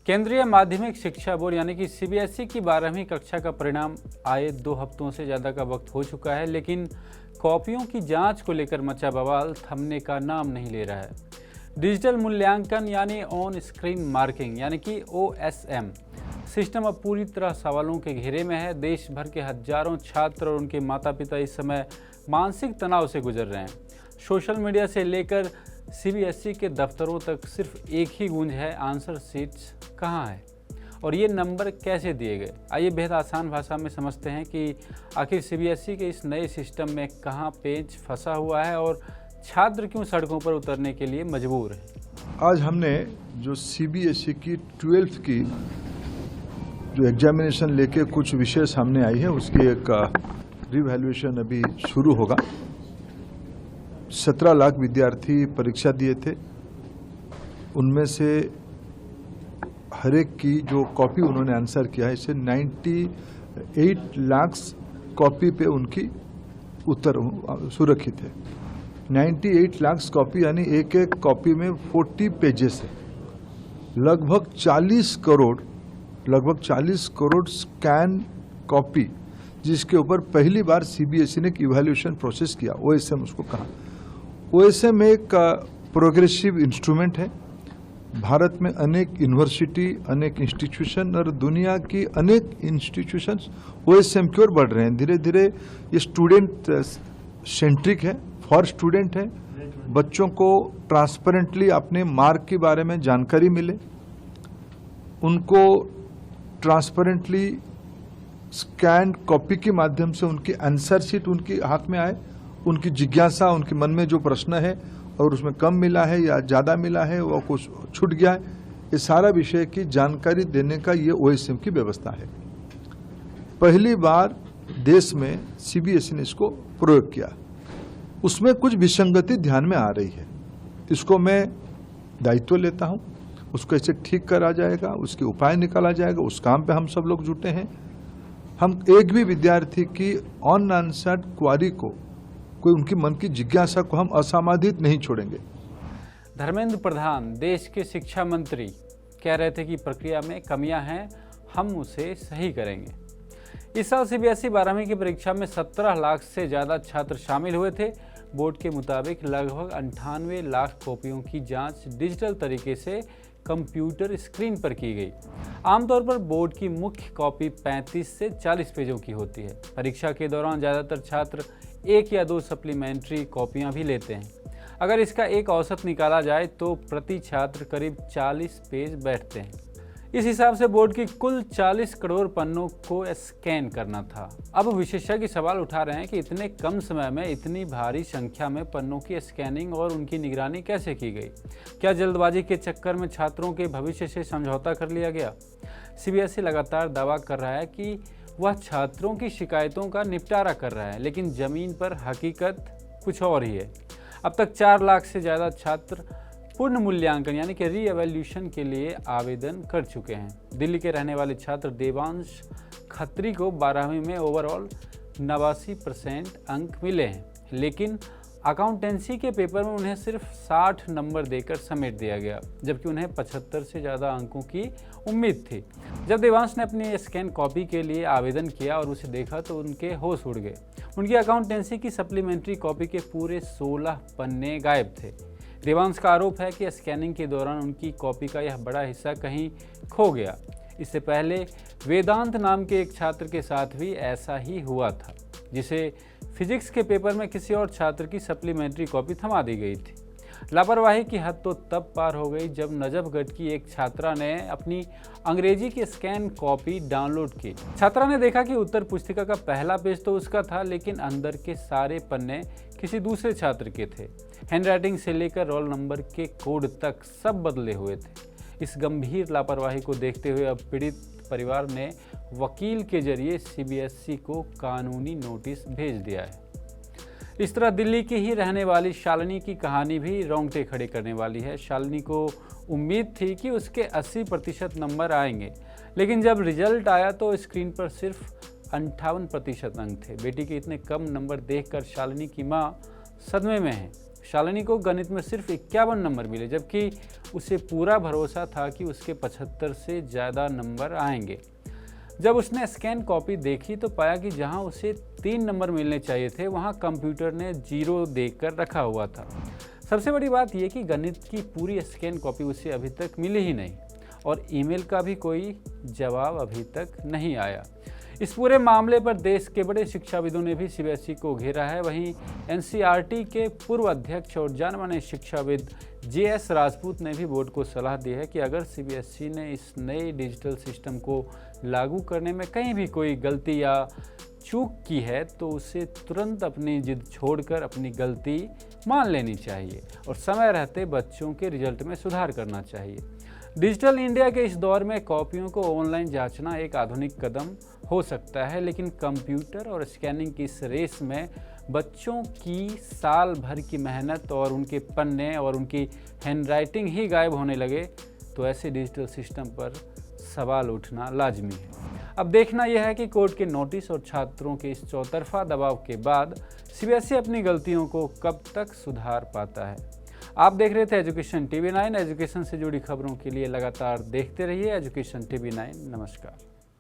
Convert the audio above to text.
केंद्रीय माध्यमिक शिक्षा बोर्ड यानी कि सीबीएसई की 12वीं कक्षा का परिणाम आए 2 हफ्तों से ज़्यादा का वक्त हो चुका है, लेकिन कॉपियों की जांच को लेकर मचा बवाल थमने का नाम नहीं ले रहा है। डिजिटल मूल्यांकन यानी ऑन स्क्रीन मार्किंग यानी कि OSM सिस्टम अब पूरी तरह सवालों के घेरे में है। देश भर के हजारों छात्र और उनके माता पिता इस समय मानसिक तनाव से गुजर रहे हैं। सोशल मीडिया से लेकर सीबीएसई के दफ्तरों तक सिर्फ एक ही गूंज है, आंसर शीट्स कहाँ है और ये नंबर कैसे दिए गए। आइए बेहद आसान भाषा में समझते हैं कि आखिर सीबीएसई के इस नए सिस्टम में कहाँ पेच फंसा हुआ है और छात्र क्यों सड़कों पर उतरने के लिए मजबूर है। आज हमने जो सीबीएसई की 12th की जो एग्जामिनेशन लेके कुछ विषय सामने आई है, उसकी एक रिवैल्यूएशन अभी शुरू होगा। 17 लाख विद्यार्थी परीक्षा दिए थे, उनमें से हर एक की जो कॉपी उन्होंने आंसर किया है, इससे 98 लाख कॉपी पे उनकी उत्तर सुरक्षित है। 98 लाख कॉपी यानी एक एक कॉपी में 40 पेजेस है। लगभग 40 करोड़ स्कैन कॉपी, जिसके ऊपर पहली बार सीबीएसई ने एक इवैल्यूएशन प्रोसेस किया, OSM उसको कहा। OSM एक प्रोग्रेसिव इंस्ट्रूमेंट है। भारत में अनेक यूनिवर्सिटी, अनेक इंस्टीट्यूशन और दुनिया की अनेक इंस्टीट्यूशंस OSM की ओर बढ़ रहे हैं। धीरे धीरे ये स्टूडेंट सेंट्रिक है, फॉर स्टूडेंट है। बच्चों को ट्रांसपेरेंटली अपने मार्क के बारे में जानकारी मिले, उनको ट्रांसपेरेंटली स्कैन कॉपी के माध्यम से उनकी आंसर शीट उनके हाथ में आए, उनकी जिज्ञासा, उनके मन में जो प्रश्न है और उसमें कम मिला है या ज़्यादा मिला है, वो कुछ छूट गया है, ये सारा विषय की जानकारी देने का ये OSM की व्यवस्था है। पहली बार देश में सीबीएसई ने इसको प्रयोग किया। उसमें कुछ विसंगति ध्यान में आ रही है, इसको मैं दायित्व लेता हूँ। उसको कैसे ठीक करा जाएगा, उसके उपाय निकाला जाएगा, उस काम पे हम सब लोग जुटे हैं। हम एक भी विद्यार्थी की ऑन आंसर्ड क्वारी को, कोई उनकी मन की जिज्ञासा को हम असमाधित नहीं छोड़ेंगे। धर्मेंद्र प्रधान देश के शिक्षा मंत्री कह रहे थे कि प्रक्रिया में कमियां हैं, हम उसे सही करेंगे। इस साल सीबीएसई 12वीं की परीक्षा में 17 लाख से ज़्यादा छात्र शामिल हुए थे। बोर्ड के मुताबिक लगभग 98 लाख कॉपियों की जांच डिजिटल तरीके से कंप्यूटर स्क्रीन पर की गई। आमतौर पर बोर्ड की मुख्य कॉपी 35 से 40 पेजों की होती है। परीक्षा के दौरान ज़्यादातर छात्र 1 या 2 सप्लीमेंट्री कॉपियां भी लेते हैं। अगर इसका एक औसत निकाला जाए तो प्रति छात्र करीब 40 पेज बैठते हैं। इस हिसाब से बोर्ड की कुल 40 करोड़ पन्नों को स्कैन करना था। अब विशेषज्ञ सवाल उठा रहे हैं कि इतने कम समय में इतनी भारी संख्या में पन्नों की स्कैनिंग और उनकी निगरानी कैसे की गई। क्या जल्दबाजी के चक्कर में छात्रों के भविष्य से समझौता कर लिया गया। सीबीएसई लगातार दावा कर रहा है कि वह छात्रों की शिकायतों का निपटारा कर रहा है, लेकिन ज़मीन पर हकीकत कुछ और ही है। अब तक 4 लाख से ज़्यादा छात्र पूर्ण मूल्यांकन यानी कि रीएवैल्यूएशन के लिए आवेदन कर चुके हैं। दिल्ली के रहने वाले छात्र देवांश खत्री को 12वीं में ओवरऑल 89% अंक मिले हैं, लेकिन अकाउंटेंसी के पेपर में उन्हें सिर्फ 60 नंबर देकर समेट दिया गया, जबकि उन्हें 75 से ज़्यादा अंकों की उम्मीद थी। जब देवांश ने अपनी स्कैन कॉपी के लिए आवेदन किया और उसे देखा तो उनके होश उड़ गए। उनकी अकाउंटेंसी की सप्लीमेंट्री कॉपी के पूरे 16 पन्ने गायब थे। देवांश का आरोप है कि स्कैनिंग के दौरान उनकी कॉपी का यह बड़ा हिस्सा कहीं खो गया। इससे पहले वेदांत नाम के एक छात्र के साथ भी ऐसा ही हुआ था, जिसे फिजिक्स के पेपर में किसी और छात्र की सप्लीमेंट्री कॉपी थमा दी गई थी। लापरवाही की हद तो तब पार हो गई जब नजफगढ़ की एक छात्रा ने अपनी अंग्रेजी की स्कैन कॉपी डाउनलोड की। छात्रा ने देखा कि उत्तर पुस्तिका का पहला पेज तो उसका था, लेकिन अंदर के सारे पन्ने किसी दूसरे छात्र के थे। हैंडराइटिंग से लेकर रोल नंबर के कोड तक सब बदले हुए थे। इस गंभीर लापरवाही को देखते हुए अब पीड़ित परिवार ने वकील के जरिए सीबीएसई को कानूनी नोटिस भेज दिया है। इस तरह दिल्ली की ही रहने वाली शालिनी की कहानी भी रोंगटे खड़े करने वाली है। शालिनी को उम्मीद थी कि उसके 80% नंबर आएंगे, लेकिन जब रिजल्ट आया तो स्क्रीन पर सिर्फ 58% अंक थे। बेटी के इतने कम नंबर देखकर शालिनी की मां सदमे में है। शालिनी को गणित में सिर्फ 51 नंबर मिले, जबकि उसे पूरा भरोसा था कि उसके 75 से ज़्यादा नंबर आएंगे। जब उसने स्कैन कॉपी देखी तो पाया कि जहां उसे 3 नंबर मिलने चाहिए थे, वहां कंप्यूटर ने 0 देकर रखा हुआ था। सबसे बड़ी बात यह कि गणित की पूरी स्कैन कॉपी उसे अभी तक मिली ही नहीं और ईमेल का भी कोई जवाब अभी तक नहीं आया। इस पूरे मामले पर देश के बड़े शिक्षाविदों ने भी सीबीएसई को घेरा है। वहीं एनसीईआरटी के पूर्व अध्यक्ष और जाने-माने शिक्षाविद जेएस राजपूत ने भी बोर्ड को सलाह दी है कि अगर सीबीएसई ने इस नए डिजिटल सिस्टम को लागू करने में कहीं भी कोई गलती या चूक की है तो उसे तुरंत अपनी जिद छोड़कर अपनी गलती मान लेनी चाहिए और समय रहते बच्चों के रिजल्ट में सुधार करना चाहिए। डिजिटल इंडिया के इस दौर में कॉपियों को ऑनलाइन जांचना एक आधुनिक कदम हो सकता है, लेकिन कंप्यूटर और स्कैनिंग की इस रेस में बच्चों की साल भर की मेहनत और उनके पन्ने और उनकी हैंडराइटिंग ही गायब होने लगे तो ऐसे डिजिटल सिस्टम पर सवाल उठना लाजमी है। अब देखना यह है कि कोर्ट के नोटिस और छात्रों के इस चौतरफा दबाव के बाद सीबीएसई अपनी गलतियों को कब तक सुधार पाता है। आप देख रहे थे एजुकेशन टीवी 9। एजुकेशन से जुड़ी खबरों के लिए लगातार देखते रहिए एजुकेशन टीवी 9। नमस्कार।